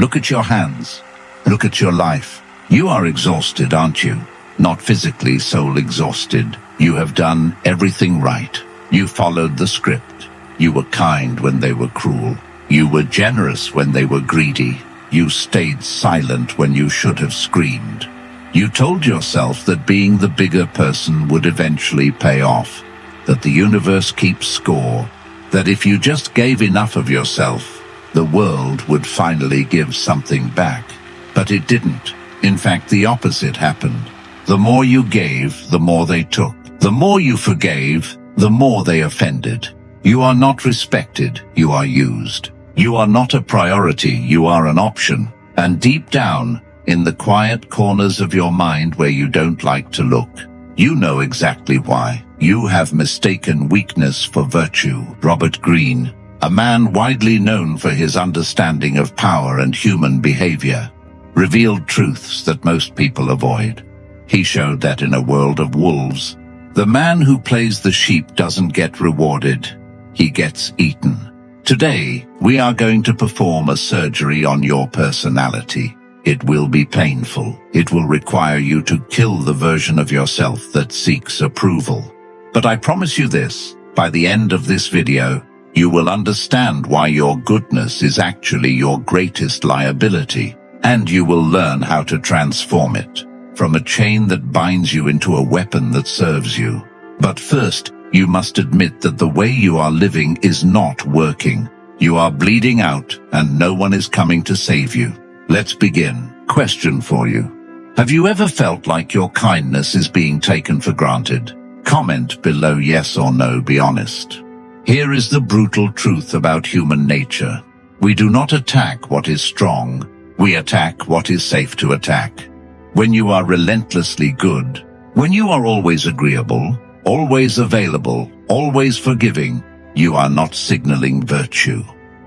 Look at your hands. Look at your life. You are exhausted, aren't you? Not physically, soul exhausted. You have done everything right. You followed the script. You were kind when they were cruel. You were generous when they were greedy. You stayed silent when you should have screamed. You told yourself that being the bigger person would eventually pay off, that the universe keeps score, that if you just gave enough of yourself, the world would finally give something back. But it didn't. In fact, the opposite happened. The more you gave, the more they took. The more you forgave, the more they offended. You are not respected, you are used. You are not a priority, you are an option. And deep down, in the quiet corners of your mind where you don't like to look, you know exactly why. You have mistaken weakness for virtue. Robert Greene, a man widely known for his understanding of power and human behavior, revealed truths that most people avoid. He showed that in a world of wolves, the man who plays the sheep doesn't get rewarded, he gets eaten. Today, we are going to perform a surgery on your personality. It will be painful. It will require you to kill the version of yourself that seeks approval. But I promise you this, by the end of this video, you will understand why your goodness is actually your greatest liability, and you will learn how to transform it from a chain that binds you into a weapon that serves you. But first, you must admit that the way you are living is not working. You are bleeding out, and no one is coming to save you. Let's begin. Question for you. Have you ever felt like your kindness is being taken for granted? Comment below yes or no, be honest. Here is the brutal truth about human nature. We do not attack what is strong. We attack what is safe to attack. When you are relentlessly good, when you are always agreeable, always available, always forgiving, you are not signaling virtue.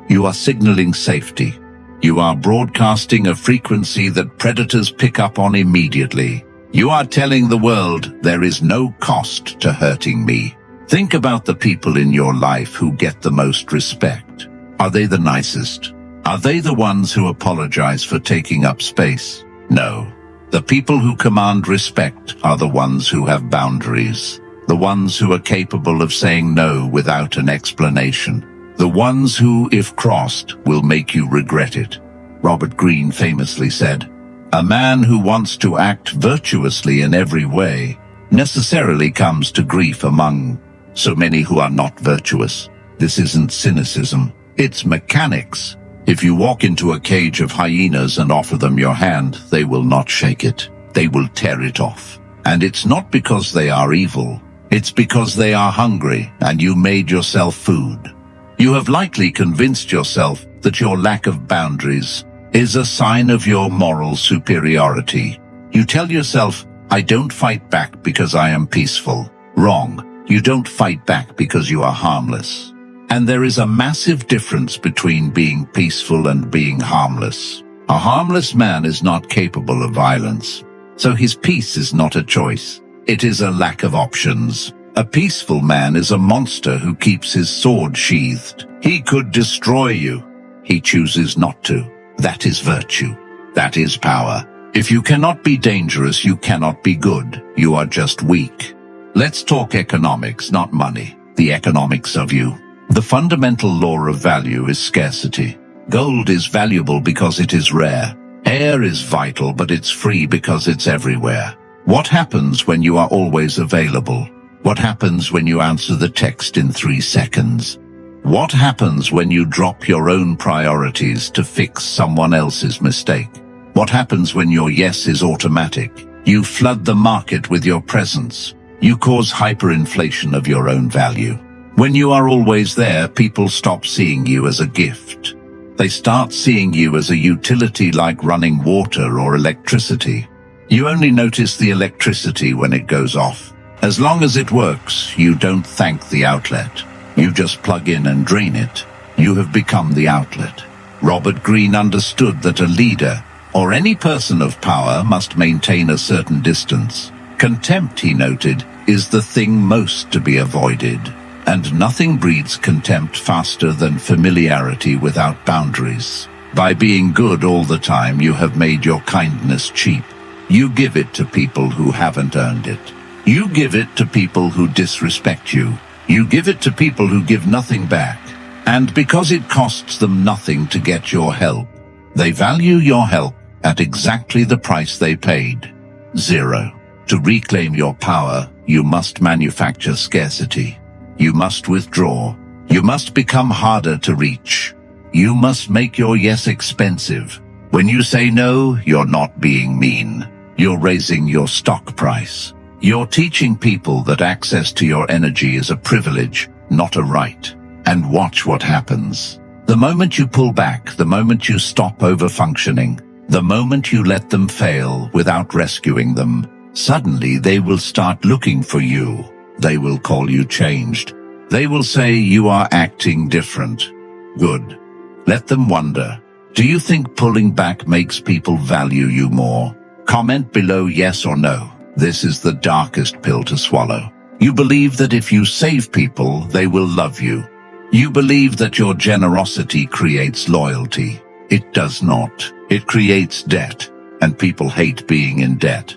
You are signaling safety. You are broadcasting a frequency that predators pick up on immediately. You are telling the world there is no cost to hurting me. Think about the people in your life who get the most respect. Are they the nicest? Are they the ones who apologize for taking up space? No. The people who command respect are the ones who have boundaries. The ones who are capable of saying no without an explanation. The ones who, if crossed, will make you regret it. Robert Greene famously said, "A man who wants to act virtuously in every way necessarily comes to grief among so many who are not virtuous." This isn't cynicism, it's mechanics. If you walk into a cage of hyenas and offer them your hand, they will not shake it. They will tear it off. And it's not because they are evil. It's because they are hungry and you made yourself food. You have likely convinced yourself that your lack of boundaries is a sign of your moral superiority. You tell yourself, "I don't fight back because I am peaceful." Wrong. You don't fight back because you are harmless. And there is a massive difference between being peaceful and being harmless. A harmless man is not capable of violence, so his peace is not a choice. It is a lack of options. A peaceful man is a monster who keeps his sword sheathed. He could destroy you. He chooses not to. That is virtue. That is power. If you cannot be dangerous, you cannot be good. You are just weak. Let's talk economics, not money. The economics of you. The fundamental law of value is scarcity. Gold is valuable because it is rare. Air is vital, but it's free because it's everywhere. What happens when you are always available? What happens when you answer the text in 3 seconds? What happens when you drop your own priorities to fix someone else's mistake? What happens when your yes is automatic? You flood the market with your presence. You cause hyperinflation of your own value. When you are always there, people stop seeing you as a gift. They start seeing you as a utility like running water or electricity. You only notice the electricity when it goes off. As long as it works, you don't thank the outlet. You just plug in and drain it. You have become the outlet. Robert Greene understood that a leader, or any person of power, must maintain a certain distance. Contempt, he noted, is the thing most to be avoided. And nothing breeds contempt faster than familiarity without boundaries. By being good all the time, you have made your kindness cheap. You give it to people who haven't earned it. You give it to people who disrespect you. You give it to people who give nothing back. And because it costs them nothing to get your help, they value your help at exactly the price they paid. 0. To reclaim your power, you must manufacture scarcity. You must withdraw. You must become harder to reach. You must make your yes expensive. When you say no, you're not being mean. You're raising your stock price. You're teaching people that access to your energy is a privilege, not a right. And watch what happens. The moment you pull back, the moment you stop over-functioning, the moment you let them fail without rescuing them, suddenly they will start looking for you. They will call you changed. They will say you are acting different. Good. Let them wonder. Do you think pulling back makes people value you more? Comment below yes or no. This is the darkest pill to swallow. You believe that if you save people, they will love you. You believe that your generosity creates loyalty. It does not. It creates debt, and people hate being in debt.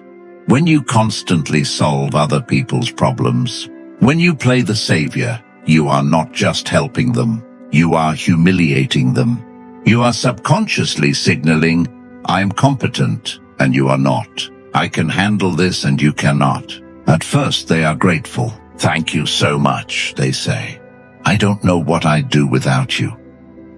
When you constantly solve other people's problems, when you play the savior, you are not just helping them, you are humiliating them. You are subconsciously signaling, I'm competent, and you are not. I can handle this and you cannot. At first they are grateful. Thank you so much, they say. I don't know what I'd do without you.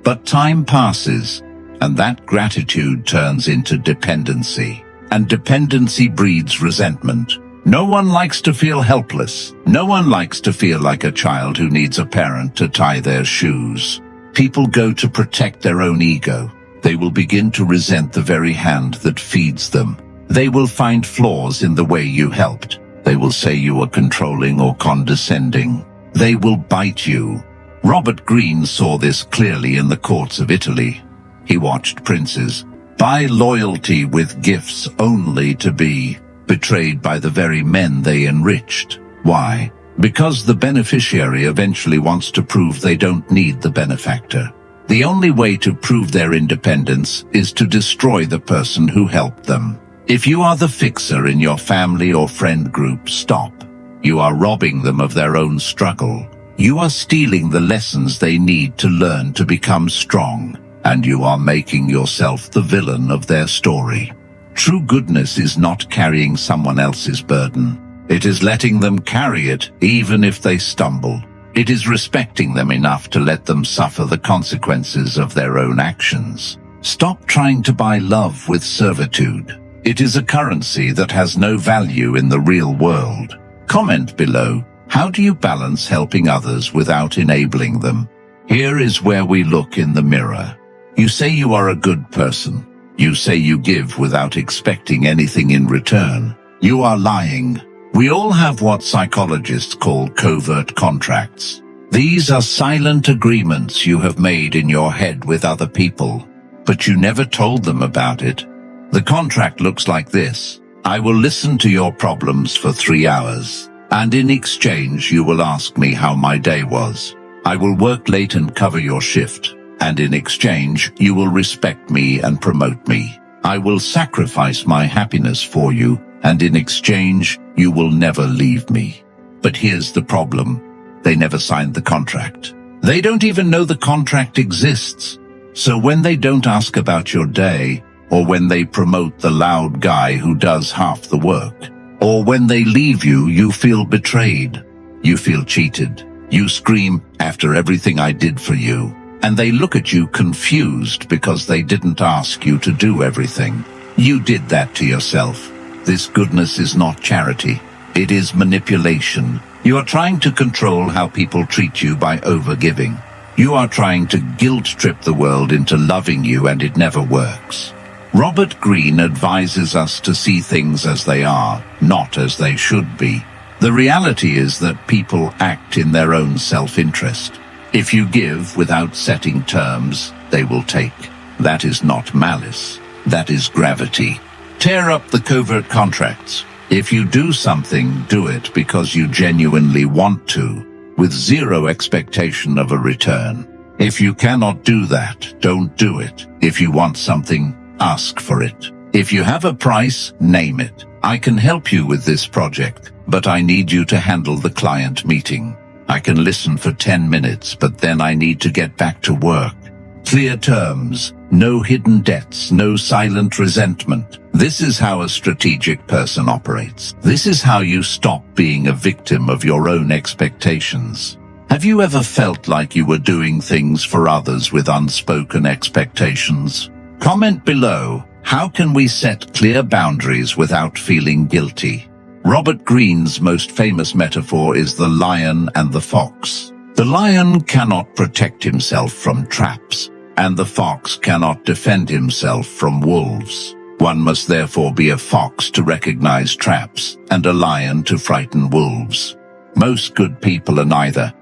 But time passes, and that gratitude turns into dependency. And dependency breeds resentment. No one likes to feel helpless. No one likes to feel like a child who needs a parent to tie their shoes. People go to protect their own ego. They will begin to resent the very hand that feeds them. They will find flaws in the way you helped. They will say you are controlling or condescending. They will bite you. Robert Greene saw this clearly in the courts of Italy. He watched princes buy loyalty with gifts only to be betrayed by the very men they enriched. Why? Because the beneficiary eventually wants to prove they don't need the benefactor. The only way to prove their independence is to destroy the person who helped them. If you are the fixer in your family or friend group, stop. You are robbing them of their own struggle. You are stealing the lessons they need to learn to become strong, and you are making yourself the villain of their story. True goodness is not carrying someone else's burden. It is letting them carry it, even if they stumble. It is respecting them enough to let them suffer the consequences of their own actions. Stop trying to buy love with servitude. It is a currency that has no value in the real world. Comment below, how do you balance helping others without enabling them? Here is where we look in the mirror. You say you are a good person. You say you give without expecting anything in return. You are lying. We all have what psychologists call covert contracts. These are silent agreements you have made in your head with other people, but you never told them about it. The contract looks like this. I will listen to your problems for 3 hours, and in exchange you will ask me how my day was. I will work late and cover your shift, and in exchange you will respect me and promote me. I will sacrifice my happiness for you, and in exchange you will never leave me. But here's the problem. They never signed the contract. They don't even know the contract exists. So when they don't ask about your day, or when they promote the loud guy who does half the work, or when they leave you, you feel betrayed. You feel cheated. You scream, after everything I did for you. And they look at you confused because they didn't ask you to do everything. You did that to yourself. This goodness is not charity. It is manipulation. You are trying to control how people treat you by overgiving. You are trying to guilt-trip the world into loving you, and it never works. Robert Greene advises us to see things as they are, not as they should be. The reality is that people act in their own self-interest. If you give without setting terms, they will take. That is not malice. That is gravity. Tear up the covert contracts. If you do something, do it because you genuinely want to, with zero expectation of a return. If you cannot do that, don't do it. If you want something, ask for it. If you have a price, name it. I can help you with this project, but I need you to handle the client meeting. I can listen for 10 minutes, but then I need to get back to work. Clear terms, no hidden debts, no silent resentment. This is how a strategic person operates. This is how you stop being a victim of your own expectations. Have you ever felt like you were doing things for others with unspoken expectations? Comment below. How can we set clear boundaries without feeling guilty? Robert Greene's most famous metaphor is the lion and the fox. The lion cannot protect himself from traps, and the fox cannot defend himself from wolves. One must therefore be a fox to recognize traps, and a lion to frighten wolves. Most good people are neither.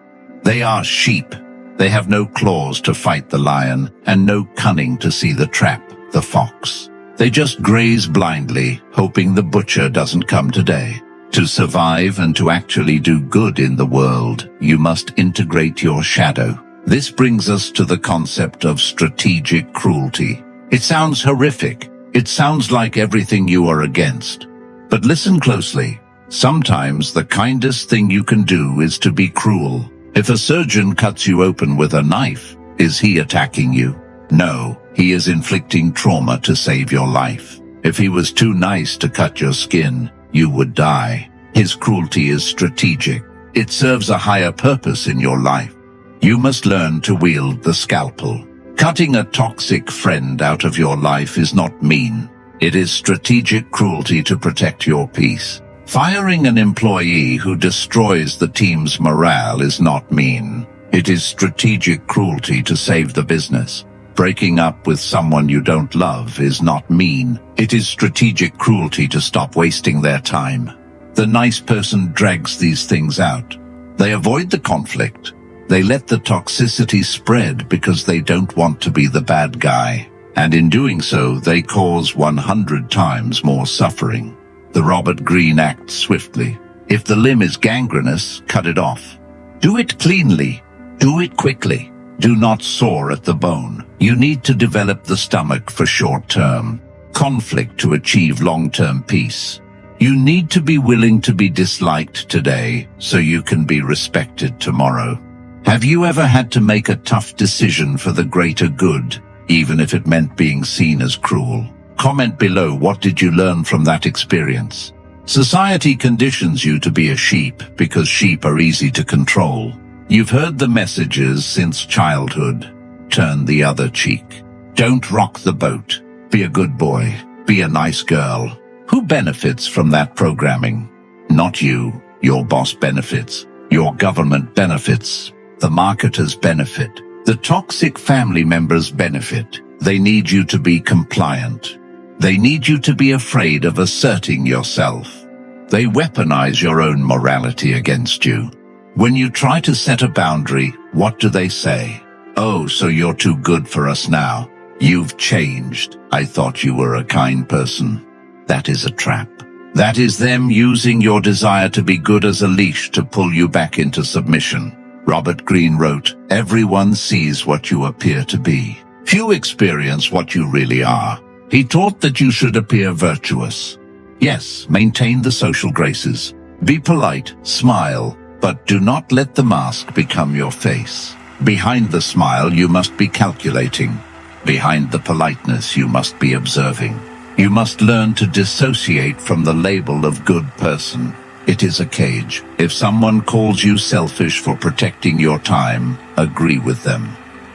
They are sheep. They have no claws to fight the lion, and no cunning to see the trap, the fox. They just graze blindly, hoping the butcher doesn't come today. To survive and to actually do good in the world, you must integrate your shadow. This brings us to the concept of strategic cruelty. It sounds horrific. It sounds like everything you are against. But listen closely. Sometimes the kindest thing you can do is to be cruel. If a surgeon cuts you open with a knife, is he attacking you? No, he is inflicting trauma to save your life. If he was too nice to cut your skin, you would die. His cruelty is strategic. It serves a higher purpose in your life. You must learn to wield the scalpel. Cutting a toxic friend out of your life is not mean. It is strategic cruelty to protect your peace. Firing an employee who destroys the team's morale is not mean. It is strategic cruelty to save the business. Breaking up with someone you don't love is not mean. It is strategic cruelty to stop wasting their time. The nice person drags these things out. They avoid the conflict. They let the toxicity spread because they don't want to be the bad guy. And in doing so, they cause 100 times more suffering. The Robert Greene acts swiftly. If the limb is gangrenous, cut it off. Do it cleanly. Do it quickly. Do not saw at the bone. You need to develop the stomach for short-term conflict to achieve long-term peace. You need to be willing to be disliked today so you can be respected tomorrow. Have you ever had to make a tough decision for the greater good, even if it meant being seen as cruel? Comment below, what did you learn from that experience? Society conditions you to be a sheep because sheep are easy to control. You've heard the messages since childhood. Turn the other cheek. Don't rock the boat. Be a good boy. Be a nice girl. Who benefits from that programming? Not you. Your boss benefits. Your government benefits. The marketers benefit. The toxic family members benefit. They need you to be compliant. They need you to be afraid of asserting yourself. They weaponize your own morality against you. When you try to set a boundary, what do they say? Oh, so you're too good for us now. You've changed. I thought you were a kind person. That is a trap. That is them using your desire to be good as a leash to pull you back into submission. Robert Greene wrote, "Everyone sees what you appear to be. Few experience what you really are." He taught that you should appear virtuous. Yes, maintain the social graces. Be polite, smile, but do not let the mask become your face. Behind the smile, you must be calculating. Behind the politeness, you must be observing. You must learn to dissociate from the label of good person. It is a cage. If someone calls you selfish for protecting your time, agree with them.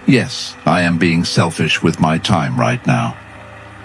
Yes, I am being selfish with my time right now.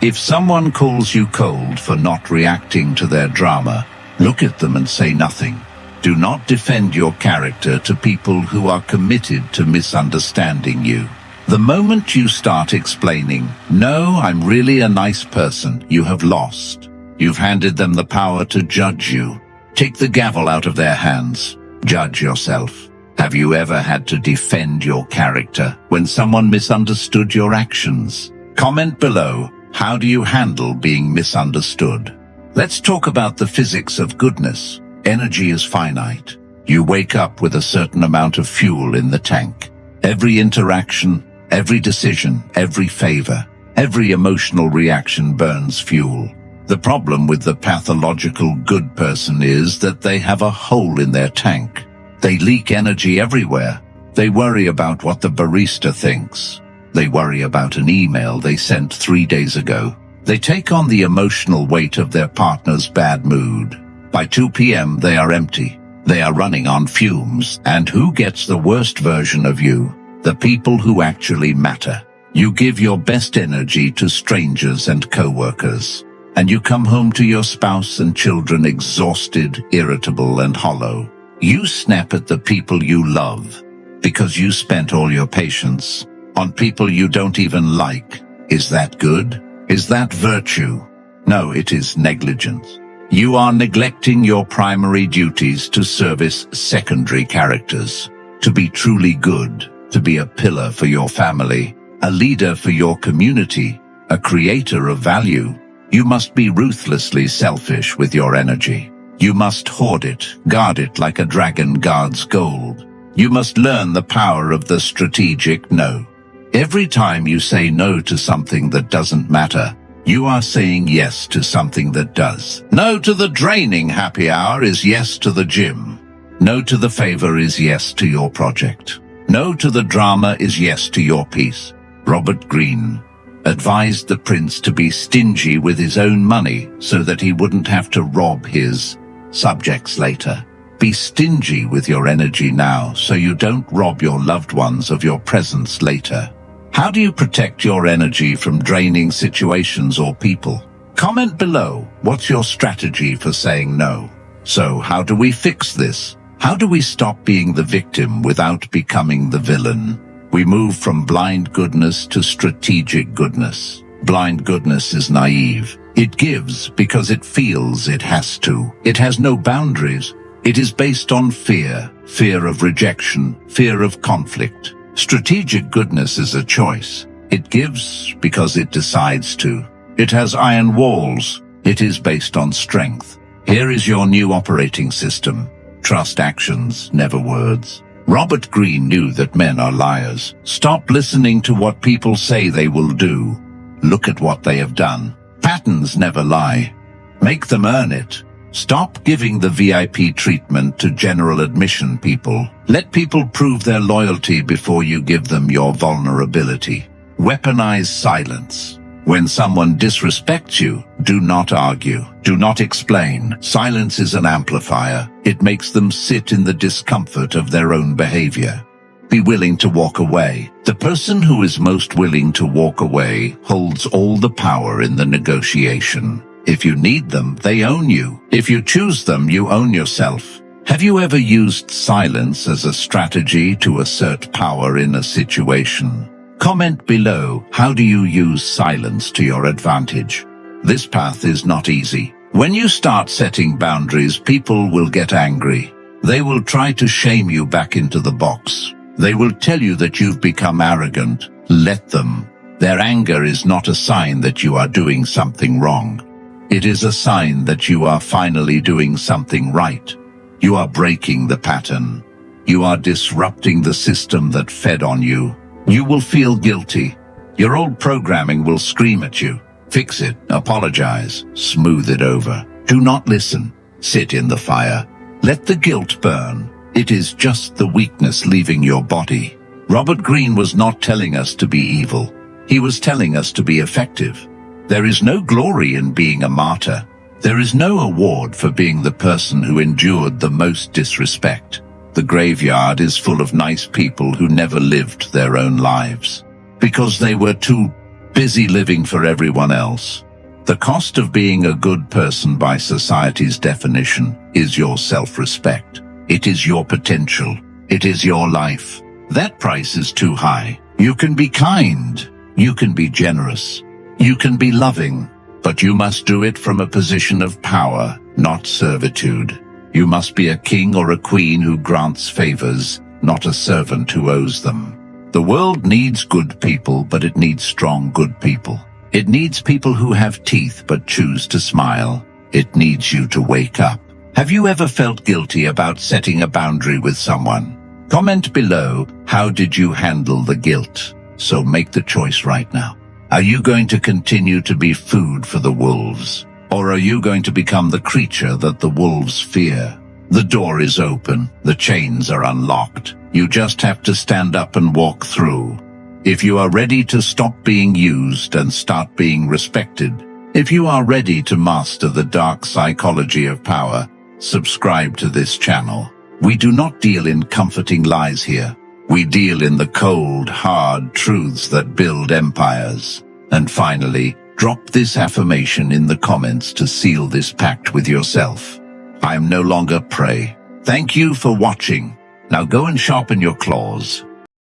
If someone calls you cold for not reacting to their drama, look at them and say nothing. Do not defend your character to people who are committed to misunderstanding you. The moment you start explaining, "No, I'm really a nice person," you have lost. You've handed them the power to judge you. Take the gavel out of their hands. Judge yourself. Have you ever had to defend your character when someone misunderstood your actions? Comment below, how do you handle being misunderstood? Let's talk about the physics of goodness. Energy is finite. You wake up with a certain amount of fuel in the tank. Every interaction, every decision, every favor, every emotional reaction burns fuel. The problem with the pathological good person is that they have a hole in their tank. They leak energy everywhere. They worry about what the barista thinks. They worry about an email they sent 3 days ago. They take on the emotional weight of their partner's bad mood. By 2 p.m. they are empty. They are running on fumes. And who gets the worst version of you? The people who actually matter. You give your best energy to strangers and co-workers. And you come home to your spouse and children exhausted, irritable, and hollow. You snap at the people you love because you spent all your patience on people you don't even like. Is that good? Is that virtue? No, it is negligence. You are neglecting your primary duties to service secondary characters. To be truly good, to be a pillar for your family, a leader for your community, a creator of value, you must be ruthlessly selfish with your energy. You must hoard it, guard it like a dragon guards gold. You must learn the power of the strategic no. Every time you say no to something that doesn't matter, you are saying yes to something that does. No to the draining happy hour is yes to the gym. No to the favor is yes to your project. No to the drama is yes to your peace. Robert Greene advised the prince to be stingy with his own money so that he wouldn't have to rob his subjects later. Be stingy with your energy now so you don't rob your loved ones of your presence later. How do you protect your energy from draining situations or people? Comment below. What's your strategy for saying no? So how do we fix this? How do we stop being the victim without becoming the villain? We move from blind goodness to strategic goodness. Blind goodness is naive. It gives because it feels it has to. It has no boundaries. It is based on fear, fear of rejection, fear of conflict. Strategic goodness is a choice. It gives because it decides to. It has iron walls. It is based on strength. Here is your new operating system. Trust actions, never words. Robert Greene knew that men are liars. Stop listening to what people say they will do. Look at what they have done. Patterns never lie. Make them earn it. Stop giving the VIP treatment to general admission people. Let people prove their loyalty before you give them your vulnerability. Weaponize silence. When someone disrespects you, do not argue. Do not explain. Silence is an amplifier. It makes them sit in the discomfort of their own behavior. Be willing to walk away. The person who is most willing to walk away holds all the power in the negotiation. If you need them, they own you. If you choose them, you own yourself. Have you ever used silence as a strategy to assert power in a situation? Comment below, how do you use silence to your advantage? This path is not easy. When you start setting boundaries, people will get angry. They will try to shame you back into the box. They will tell you that you've become arrogant. Let them. Their anger is not a sign that you are doing something wrong. It is a sign that you are finally doing something right. You are breaking the pattern. You are disrupting the system that fed on you. You will feel guilty. Your old programming will scream at you. Fix it, apologize, smooth it over. Do not listen. Sit in the fire. Let the guilt burn. It is just the weakness leaving your body. Robert Greene was not telling us to be evil. He was telling us to be effective. There is no glory in being a martyr. There is no award for being the person who endured the most disrespect. The graveyard is full of nice people who never lived their own lives because they were too busy living for everyone else. The cost of being a good person by society's definition is your self-respect. It is your potential. It is your life. That price is too high. You can be kind. You can be generous. You can be loving, but you must do it from a position of power, not servitude. You must be a king or a queen who grants favors, not a servant who owes them. The world needs good people, but it needs strong good people. It needs people who have teeth but choose to smile. It needs you to wake up. Have you ever felt guilty about setting a boundary with someone? Comment below, how did you handle the guilt? So make the choice right now. Are you going to continue to be food for the wolves? Or are you going to become the creature that the wolves fear? The door is open, the chains are unlocked. You just have to stand up and walk through. If you are ready to stop being used and start being respected, if you are ready to master the dark psychology of power, subscribe to this channel. We do not deal in comforting lies here. We deal in the cold, hard truths that build empires. And finally, drop this affirmation in the comments to seal this pact with yourself. I am no longer prey. Thank you for watching. Now go and sharpen your claws.